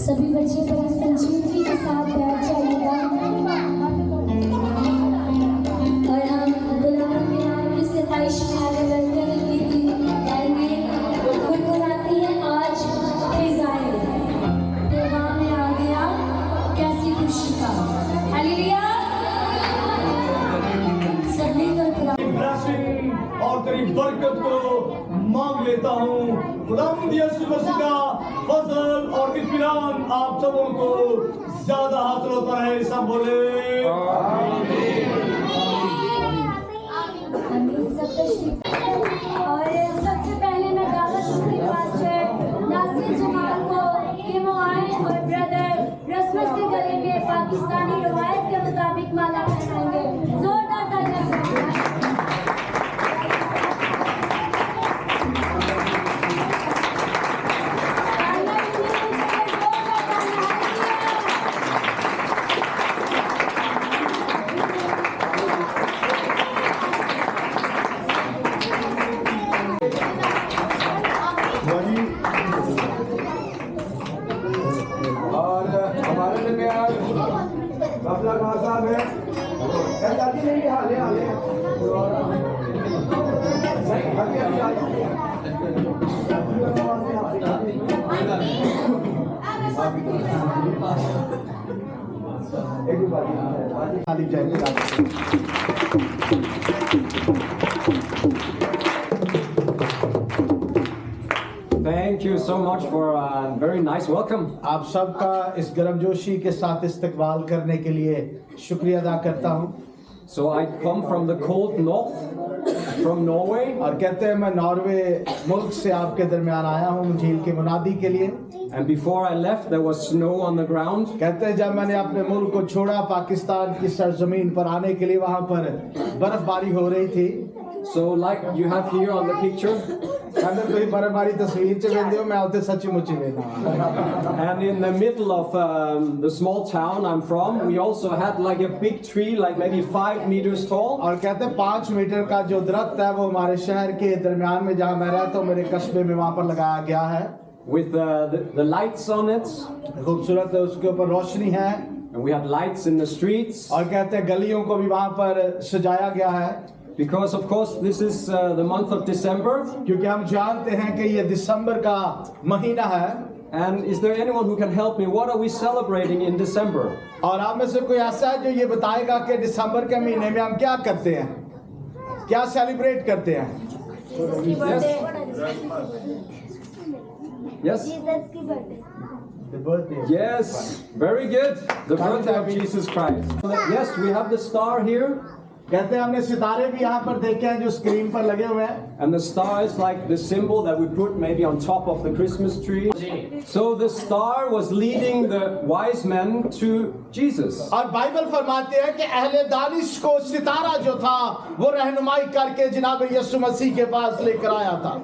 सभी बच्चे बड़ी संजीदगी के साथ बैठ जाइएगा और हम गुलाम मीनार की सताइश में आगे बढ़ते हुए गाएंगे। गुनगुनाती है आज फिजाएं, तेरा में आ गया कैसी खुशी का। हालेलुया। सभी ब्लेसिंग और तेरी बरकत को मांग लेता हूँ। खुदावंद यीशु मसीह का फजल और इत्मीनान आप सबों को ज्यादा हासिल होता रहे। सब बोले और सबसे पहले मैं दावत दूंगी पास्टर नासिर जमाल को कि वो आए और ब्रदर रस्मस के गले में पाकिस्तानी रवायत के मुताबिक माला पहनाएंगे। जोरदार तालियां। और हमारे दरमियान अपना खान साहब है दादी नहीं हाले हाले Thank you so much for a very nice welcome. आप सबका इस गर्मजोशी के साथ इस्तकबाल करने के लिए शुक्रिया अदा करता हूँ। So I come from the cold north, from Norway. और कहते हैं मैं नॉर्वे मुल्क से आपके दरमियान आया हूँ झील के मुनादी के लिए। And before I left, there was snow on the ground. कहते हैं जब मैंने अपने मुल्क को छोड़ा पाकिस्तान की सरजमीन पर आने के लिए वहाँ पर बर्फबारी हो रही थी। So like you have here on the picture. अगर कोई बर्फबारी तस्वीर च वेंदे हो मैं उते सच्ची मुच्ची वेंदा। And in the middle of the small town I'm from, we also had like a big tree, like maybe 5 meters tall. और कहते हैं 5 मीटर का जो दरख्त है वो हमारे शहर के दरमियान में जहाँ मैं रहता हूँ मेरे कस्बे में वहाँ पर लगाया गया है। With the lights on it. खूबसूरत है, उसके ऊपर रोशनी है। And we had lights in the streets. और कहते हैं गलियों को भी वहाँ पर सजाया गया है। Because of course this is the month of December. क्योंकि हम जानते हैं कि ये दिसंबर का महीना है। And is there anyone who can help me? What are we celebrating in December? और आप में से कोई ऐसा है जो ये बताएगा कि दिसंबर के महीने में हम क्या करते हैं, क्या सेलिब्रेट करते हैं? Yes? The birthday. Yes, very good. The birthday of Jesus Christ. Yes, we have the star here. कहते हैं हमने सितारे भी यहाँ पर देखे हैं जो स्क्रीन पर लगे हुए हैं। And the star is like the symbol that we put maybe on top of the Christmas tree. So the star was leading the wise men to Jesus. और बाइबल फरमाते हैं कि अहले दानिश को सितारा जो था वो रहनुमाई करके जनाब यीशु मसीह के पास लेकर आया था।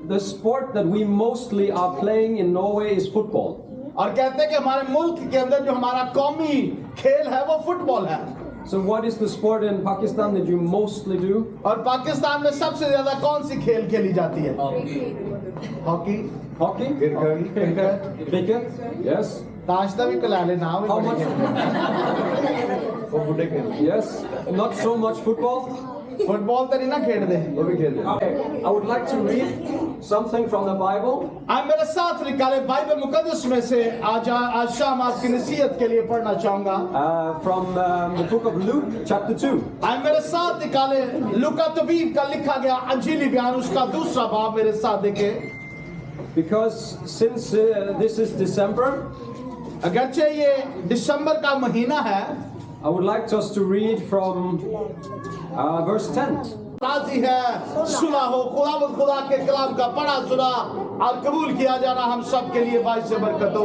The sport that we mostly are playing in Norway is football. और कहते हैं कि हमारे मुल्क के अंदर जो हमारा कौमी खेल है वो फुटबॉल है। So what is the sport in Pakistan that you mostly do? और पाकिस्तान में सबसे ज्यादा कौन सी खेल खेली जाती है? Hockey, Hockey? Cricket, Cricket? Yes. ताशता भी पिला ले नाम। How much? Yes. Not so much football. Football तो नहीं ना खेल दे। Okay. I would like to read something from the Bible. आप मेरे साथ निकाले बाइबल मुकद्दस में से आज शाम आपकी नसीहत के लिए पढ़ना चाहूंगा। From the book of Luke, chapter 2. आप मेरे साथ निकाले लूका तबीब का लिखा गया अंजीली बयान उसका दूसरा बाब मेरे साथ देखे। Because since this is December, अगरचे ये दिसंबर का महीना है, I would like us to read from verse 10. राजी है सुना हो खुदा के कलाम का पढ़ा सुना और कबूल किया जाना हम सब के लिए बाइस बरकत हो।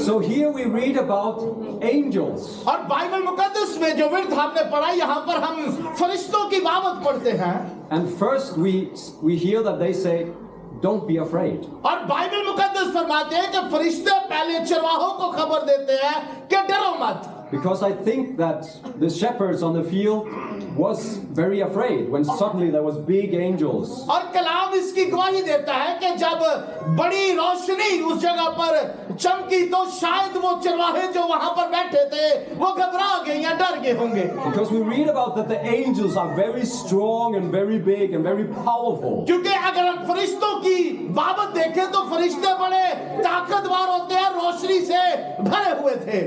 So here we read about angels. और बाइबल मुकद्दस में जो विर्द हमने पढ़ा यहाँ पर हम फरिश्तों की बाबत पढ़ते हैं। And first we hear that they say, don't be afraid. और बाइबल मुकद्दस फरमाते हैं कि फरिश्ते पहले चरवाहों को खबर देते हैं कि डरो मत। because I think that the shepherds on the field was very afraid when suddenly there was big angels. और कलाम इसकी गवाही देता है कि जब बड़ी रोशनी उस जगह पर चमकी तो शायद वो चरवाहे जो वहां पर बैठे थे वो घबरा गए या डर गए होंगे. Because we read about that the angels are very strong and very big and very powerful. क्योंकि अगर हम फरिश्तों की बाबत देखें तो फरिश्ते बड़े ताकतवर होते हैं, रोशनी से भरे हुए थे.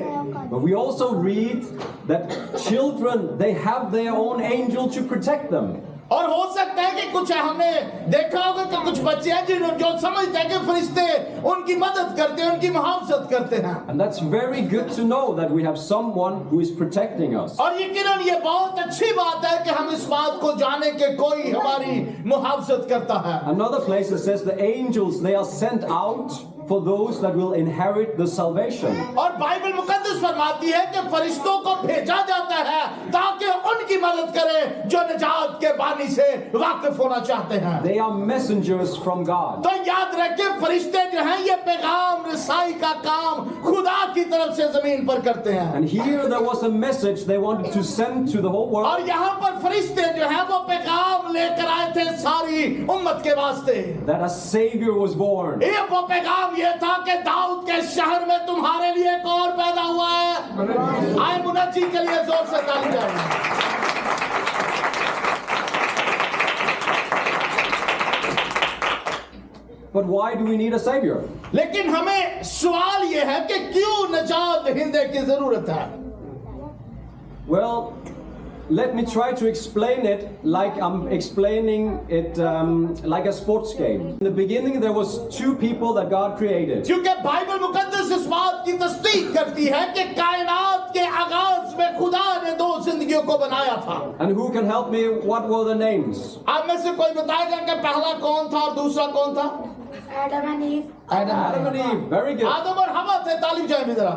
But we also read that children, they have their own angel to protect them. और हो सकता है कि कुछ हमने देखा होगा कि कुछ बच्चे हैं जो समझते हैं कि फरिश्ते उनकी मदद करते हैं, उनकी मुहावजत करते हैं. And that's very good to know that we have someone who is protecting us. और यकीनन ये बहुत अच्छी बात है कि हम इस बात को जाने कि कोई हमारी मुहावजत करता है. Another place it says the angels, they are sent out for those that will inherit the salvation. और बाइबल मुकद्दस फरमाती है कि फरिश्तों को भेजा जाता है ताकि उनकी मदद करें जो निजात के बानी से वाकिफ होना चाहते हैं. They are messengers from God. तो याद रखें फरिश्ते जो हैं ये पैगाम रसाई का काम खुदा की तरफ से जमीन पर करते हैं. And here there was a message they wanted to send to the whole world. और यहाँ पर फरिश्ते जो हैं वो पैगाम लेकर आए थे सारी उम्मत के वास्ते. That a savior was born. ये वो पैगाम ये था कि दाऊद के शहर में तुम्हारे लिए एक और पैदा हुआ है. आए मुनज्जी के लिए जोर से ताली बजाएं. But why do we need a savior? लेकिन हमें सवाल ये है कि क्यों निजात दहिंदे की जरूरत है. Well, let me try to explain it like I'm explaining it like a sports game. In the beginning there was two people that God created. क्योंकि बाइबल मुकद्दस इस बात की तस्दीक करती है कि कायनात के आगाज में खुदा ने दो जिंदगियों को बनाया था. And who can help me? What were the names? आप में से कोई बताएगा कि पहला कौन था और दूसरा कौन था? Adam and Eve. Adam and Eve. Very good. आदम और हवा थे. ताली बजाएं जरा.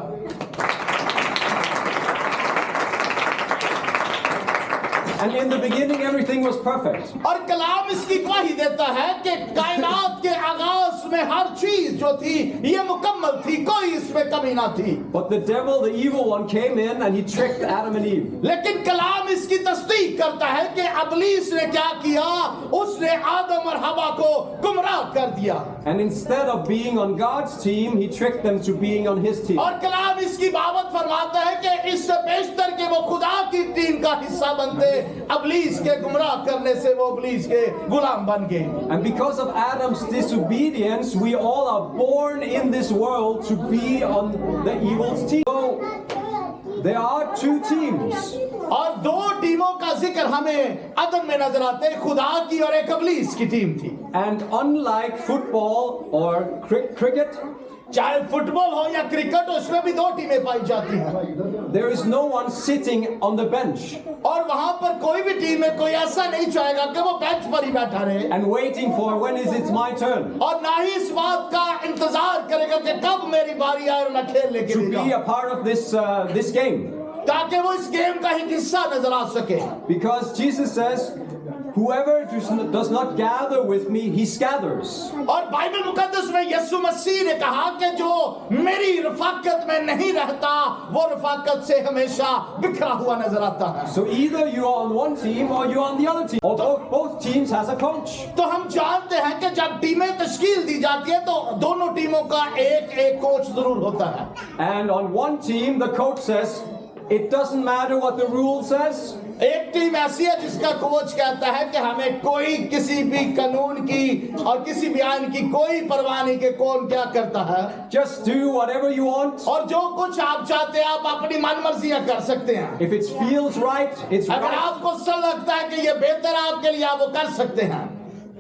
And in the beginning everything was perfect. और कलाम इसकी गवाही देता है कि कायनात के आगाज में हर चीज जो थी ये मुकम्मल थी, कोई इसमें कमी ना थी. But the devil, the evil one, came in and he tricked Adam and Eve. लेकिन कलाम इसकी तस्दीक करता है कि अबलीस ने क्या किया, उसने आदम और हवा को गुमराह कर दिया. And instead of being on God's team, he tricked them to being on his team. और कलाम इसकी बाबत फरमाता है कि इससे बेशतर के वो खुदा की टीम का हिस्सा बनते, अबलीस के गुमराह करने से वो अबलीस के गुलाम बन गए. And because of Adam's disobedience, we all are born in this world to be on the evil's team. So there are two teams. और दो टीमों का जिक्र हमें अदन में नजर आते हैं, खुदा की और एक अबलीस की टीम थी. And unlike football or cricket, चाहे फुटबॉल हो या क्रिकेट हो, उसमें भी दो टीमें पाई जाती हैं. there is no one sitting on the bench और वहां पर कोई भी टीम में कोई ऐसा नहीं चाहेगा कि वो बेंच पर ही बैठा रहे and waiting for when is it my turn और ना ही इस बात का इंतजार करेगा कि कब मेरी बारी आए और मैं खेल लेके to be जाऊं, a part of this game. ताकि वो इस गेम का एक हिस्सा नजर आ सके. Because Jesus says, whoever does not gather with me, he scatters. और बाइबल मुकद्दस में यीशु मसीह ने कहा कि जो मेरी रफाकत में नहीं रहता वो रफाकत से हमेशा बिखरा हुआ नजर आता है. So either you are on one team or you are on the other team. Or both teams has a coach. तो हम जानते हैं कि जब टीमें तश्कील दी जाती है तो दोनों टीमों का एक कोच जरूर होता है. And on one team, the coach says, it doesn't matter what the rule says. एक टीम ऐसी है जिसका कोच कहता है कि हमें कोई किसी भी कानून की और किसी भी आईन की कोई परवाह नहीं कि कौन क्या करता है. Just do whatever you want. और जो कुछ आप चाहते हैं आप अपनी मनमर्जियां कर सकते हैं. If it feels right, it's अगर right. आपको ऐसा लगता है कि ये बेहतर है आपके लिए, आप वो कर सकते हैं.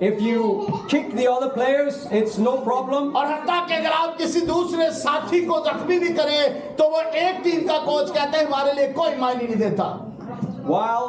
If you kick the other players, it's no problem. और हत्ता कि अगर आप किसी दूसरे साथी को जख्मी भी करें तो वो एक टीम का कोच कहते हैं हमारे लिए कोई मायने नहीं देता. While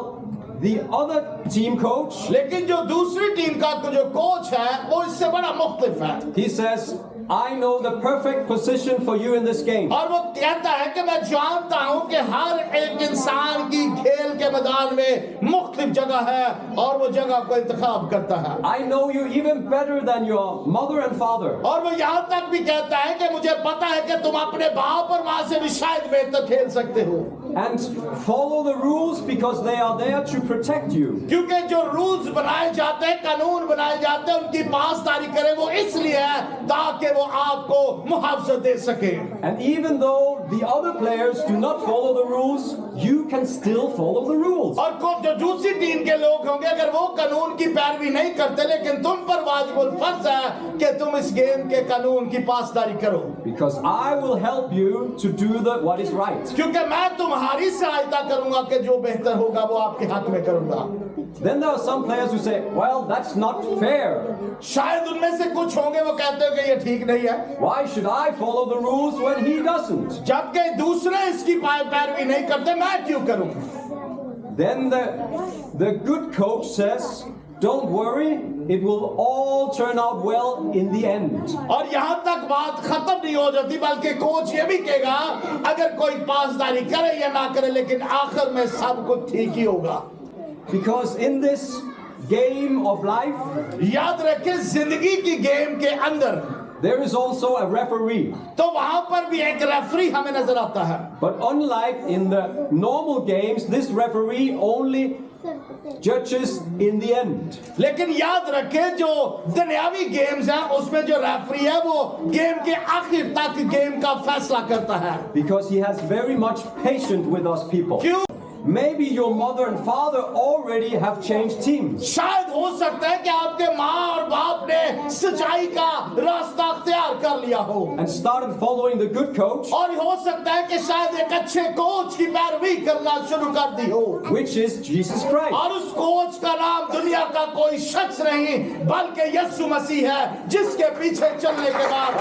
the other team coach, लेकिन जो दूसरी टीम का जो कोच है वो इससे बड़ा मुख्तलिफ है. he says, I know the perfect position for you in this game. और वो कहता है कि मैं जानता हूं कि हर एक इंसान की खेल के मैदान में मुख्तलिफ जगह है और वो जगह को इंतखाब करता है. I know you even better than your mother and father. और वो यहाँ तक भी कहता है कि मुझे पता है कि तुम अपने बाप और माँ से भी शायद बेहतर खेल सकते हो. and follow the rules because they are there to protect you. क्योंकि जो रूल्स बनाए जाते हैं, कानून बनाए जाते हैं, उनकी पासदारी करे वो इसलिए है ताकि वो आपको मुआवजा दे सके. And even though the other players do not follow the rules, you can still follow the rules. और जो दूसरी टीम के लोग होंगे अगर वो कानून की पैरवी नहीं करते, लेकिन तुम पर वाजिबुल फर्ज है कि तुम इस गेम के कानून की पासदारी करो. Because I will help you to do what is right. क्योंकि मैं तुम्हारी सहायता करूंगा कि जो बेहतर होगा वो आपके हक में करूंगा. Then there are some players who say, well, that's not fair. शायद उनमें से कुछ होंगे वो कहते हैं कि ये ठीक नहीं है. Why should I follow the rules when he doesn't? जबकि दूसरे इसकी पैरवी नहीं करते, मैं क्यों करूं? Then the good coach says, don't worry, it will all turn out well in the end. और यहाँ तक बात खत्म नहीं हो जाती, बल्कि कोच ये भी कहेगा अगर कोई पासदारी करे या ना करे, लेकिन आखिर में सब कुछ ठीक ही होगा. Because in this game of life, याद रखें जिंदगी की गेम के अंदर there is also a referee. तो वहां पर भी एक रेफरी हमें नजर आता है. But unlike in the normal games, this referee only judges in the end. लेकिन याद रखें जो दुनियावी गेम्स हैं उसमें जो रेफरी है वो गेम के आखिर तक गेम का फैसला करता है. Because he has very much patience with us people. क्यों? Maybe your mother and father already have changed teams. शायद हो सकता है कि आपके माँ और बाप ने सच्चाई का रास्ता अख्तियार कर लिया हो And started following the good coach, और हो सकता है कि शायद एक अच्छे कोच की पैरवी करना शुरू कर दी हो, which is Jesus Christ. और उस कोच का नाम दुनिया का कोई शख्स नहीं बल्कि यीशु मसीह है, जिसके पीछे चलने के बाद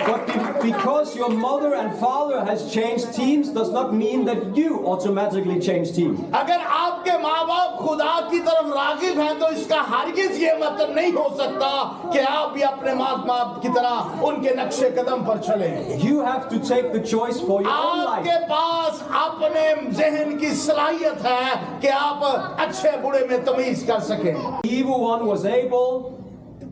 But because your mother and father has changed teams does not mean that you automatically change team. अगर आपके माँ बाप खुदा की तरफ रागिब हैं तो इसका हरगिज ये मतलब नहीं हो सकता कि आप भी अपने माँ बाप की तरह उनके नक्शे कदम पर चलें. You have to take the choice for your own आपके life. पास अपने ज़हन की सलाहियत है कि आप अच्छे बुरे में तमीज कर सकें. The evil one was able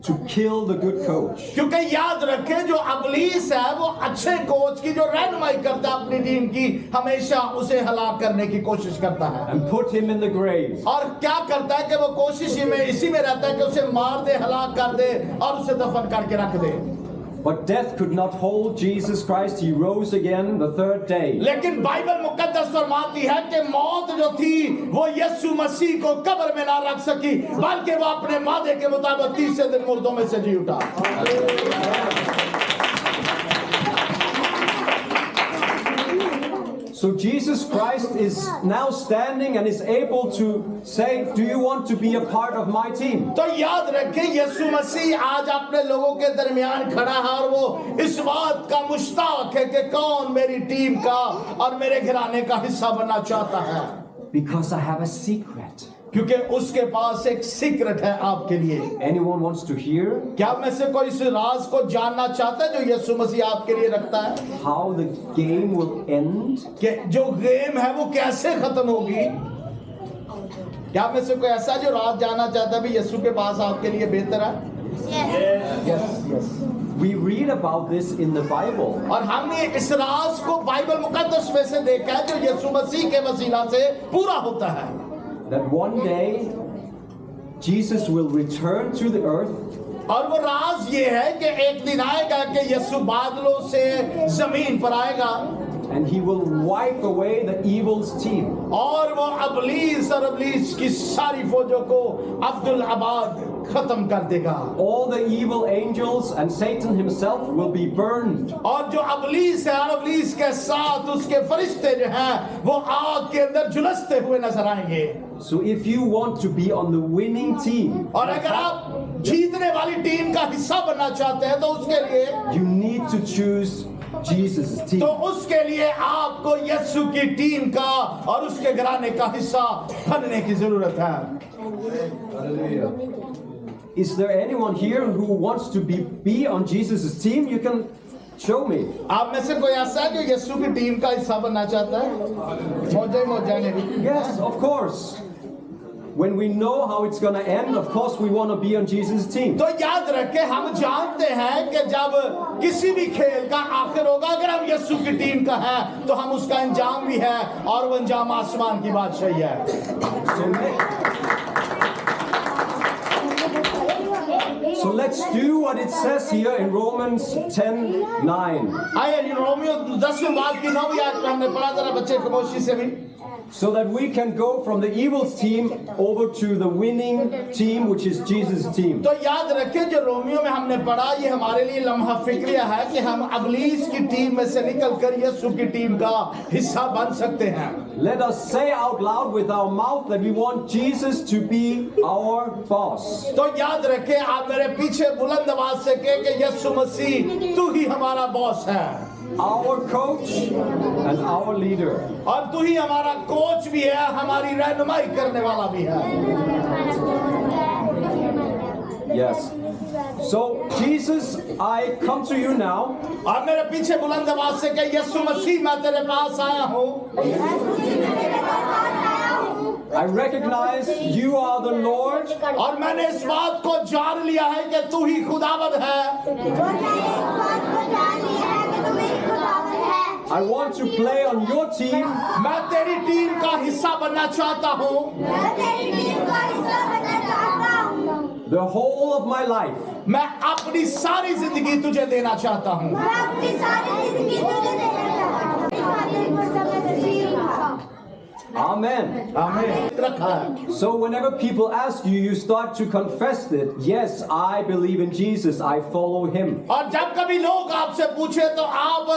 to kill the good coach. क्योंकि याद रखें जो अबलीस है वो अच्छे कोच की जो रहनुमाई करता है अपनी टीम की, हमेशा उसे हलाक करने की कोशिश करता है. And put him in the grave. और क्या करता है कि वो कोशिश में इसी में रहता है कि उसे मार दे, हलाक कर दे और उसे दफन करके रख दे. But death could not hold Jesus Christ. He rose again the third day. लेकिन बाइबल मुकद्दस फरमाती है कि मौत जो थी वो यीशु मसीह को कब्र में ना रख सकी, बल्कि वो अपने वादे के मुताबिक तीसरे दिन मुर्दों में से जी उठा. So Jesus Christ is now standing and is able to say, do you want to be a part of my team? तो याद रखें यीशु मसीह आज अपने लोगों के दरमियान खड़ा है और वो इस बात का मुश्ताक है कि कौन मेरी टीम का और मेरे घराने का हिस्सा बनना चाहता है. Because I have a secret. क्योंकि उसके पास एक सीक्रेट है आपके लिए. Anyone wants to hear क्या में से कोई इस राज को जानना चाहता है जो यीशु मसीह आपके लिए रखता है, how the game will end? कि जो गेम है वो कैसे खत्म होगी? क्या में से कोई ऐसा जो राज जानना चाहता है भी यीशु के पास आपके लिए बेहतर है? Yes. We read about this in the Bible. और हमने इस राज को बाइबल मुकद्दस में से देखा है जो यीशु मसीह के वसीला से पूरा होता है. That one day Jesus will return to the earth. और वो राज ये है कि एक दिन आएगा कि यीशु बादलों से जमीन पर आएगा. And he will wipe away the evil's team. और वो अबलीस और अबलीस की सारी फौजों को अब्दुल अबाद खत्म कर देगा. All the evil angels and Satan himself will be burned. और जो अबलीस है और अबलीस के साथ उसके फरिश्ते जो हैं वो आग के अंदर झुलसते हुए नजर आएंगे. So if you want to be on the winning team, और अगर आप जीतने वाली टीम का हिस्सा बनना चाहते हैं तो उसके लिए you need to choose Jesus' team. तो उसके लिए आपको यीशु की टीम का और उसके घराने का हिस्सा बनने की जरूरत है. Is there anyone here who wants to be on Jesus' team? You can show me. आप में से कोई ऐसा है जो यीशु की टीम का हिस्सा बनना चाहता है? मौजा ने भी. Yes, of course. when we know how it's going to end, of course we want to be on Jesus' team. तो याद रखें, हम जानते हैं कि जब किसी भी खेल का आखिर होगा, अगर हम यीशु की टीम का है तो हम उसका अंजाम भी है, और वो अंजाम आसमान की बादशाही है। So let's do what it says here in Romans 10:9. आइए रोमियो 10वें बाब की 9वीं आयत में हमने पढ़ा, जरा बच्चे खामोशी से भी, So that we can go from the evil's team over to the winning team, which is Jesus' team. तो याद रखें जो रोमियो में हमने पढ़ा, ये हमारे लिए लम्हा फिक्रिया है कि हम अबलीस की टीम में से निकलकर यीशु की टीम का हिस्सा बन सकते हैं। Let us say out loud with our mouth that we want Jesus to be our boss. तो याद रखें, आप मेरे पीछे बुलंद आवाज से कहें कि यीशु मसीह तू ही हमारा बॉस है, Our coach and our leader. और तू ही हमारा कोच भी है, हमारी रहनुमाई करने वाला भी है। Yes. So Jesus, I come to you now. और मेरे पीछे बुलंद आवाज से कहें, यीशु मसीह मैं तेरे पास आया हूँ। I recognize you are the Lord. और मैंने इस बात को जान लिया है कि तू ही खुदावंद है। I want to play on your team. मैं तेरी टीम का हिस्सा बनना चाहता हूँ। The whole of my life. मैं अपनी सारी जिंदगी तुझे देना चाहता हूँ। Amen. आमीन। So whenever people ask you, you start to confess that, yes, I believe in Jesus, I follow him. और जब कभी लोग आपसे पूछे तो आप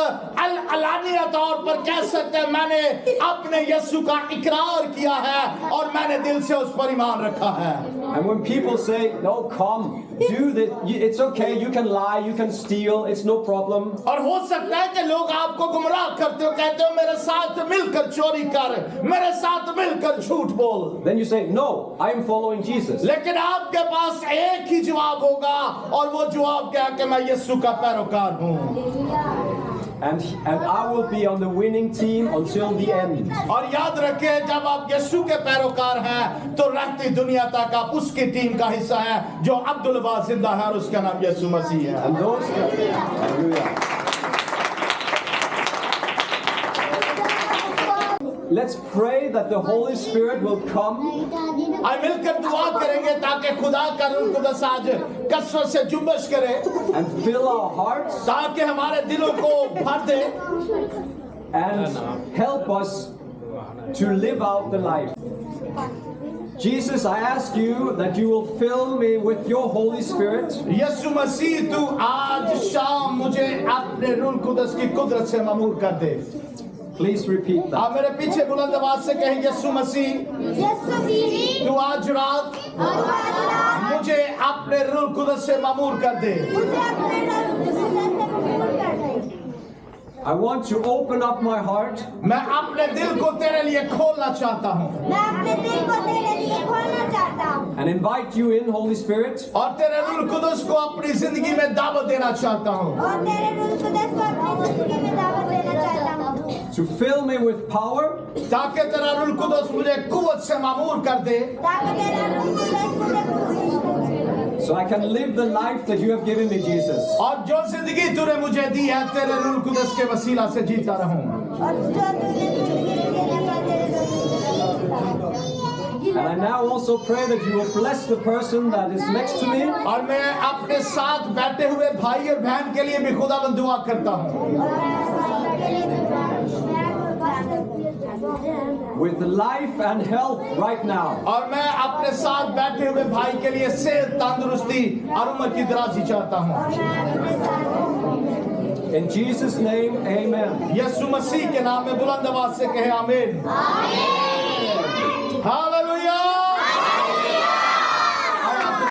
अलानिया तौर पर कह सकते हैं, मैंने अपने यीशु का इकरार किया है और मैंने दिल से उस पर ईमान रखा है। And when people say, no, come, do this, it's okay, you can lie, you can steal, it's no problem. और हो सकता है कि लोग आपको गुमराह करते हो, कहते हो मेरे साथ मिलकर चोरी कर, मेरे साथ मिलकर झूठ बोल। Then you say, no, I am following Jesus. लेकिन आपके पास एक ही जवाब होगा, और वो जवाब क्या है कि मैं यीशु का पैरोकार हूँ। And I will be on the winning team until the end. और याद रखें, जब आप यीशु के पैरोकार हैं तो रहती दुनिया तक आप उसकी टीम का हिस्सा हैं, जो अब्दुल बाज़ जिंदा है और उसका नाम यीशु मसीह है। And those Hallelujah. Let's pray that the Holy Spirit will come आइए मिलकर दुआ करेंगे ताकि खुदा का रूह कुदस आज कसरत से जुम्बश करे, and fill our hearts ताकि हमारे दिलों को भर दे and help us to live out the life. Jesus, I ask you that you will fill me with your Holy Spirit. यीशु मसीह तू आज शाम मुझे अपने रूह कुदस की कुदरत से ममूर कर दे। Please repeat that. आप मेरे पीछे बुलंद आवाज से कहें, यीशु मसीह तू आज रात मुझे अपने रूह कुदस से ममूर कर दे। I want to open up my heart मैं अपने दिल को तेरे लिए खोलना चाहता हूँ, and invite you in, Holy Spirit, और तेरे रूह कुदस को अपनी जिंदगी में दावत देना चाहता हूँ, to fill me with power ताकि तेरा रूह कुदस मुझे कुव्वत से मामूर कर दे, so I can live the life that you have given me, Jesus. और जो जिंदगी तूने मुझे दी है तेरे रूह कुदस के वसीला से जीता रहूं। And I now also pray that you will bless the person that is next to me और मैं अपने साथ बैठे हुए भाई और बहन के लिए भी खुदावंद दुआ करता हूँ with life and health right now. और मैं अपने साथ बैठे हुए भाई के लिए सेहत, तंदुरुस्ती और उम्र की दराजी चाहता हूँ। In Jesus' name, amen. यीशु मसीह के नाम में बुलंद आवाज से कहे आमीन।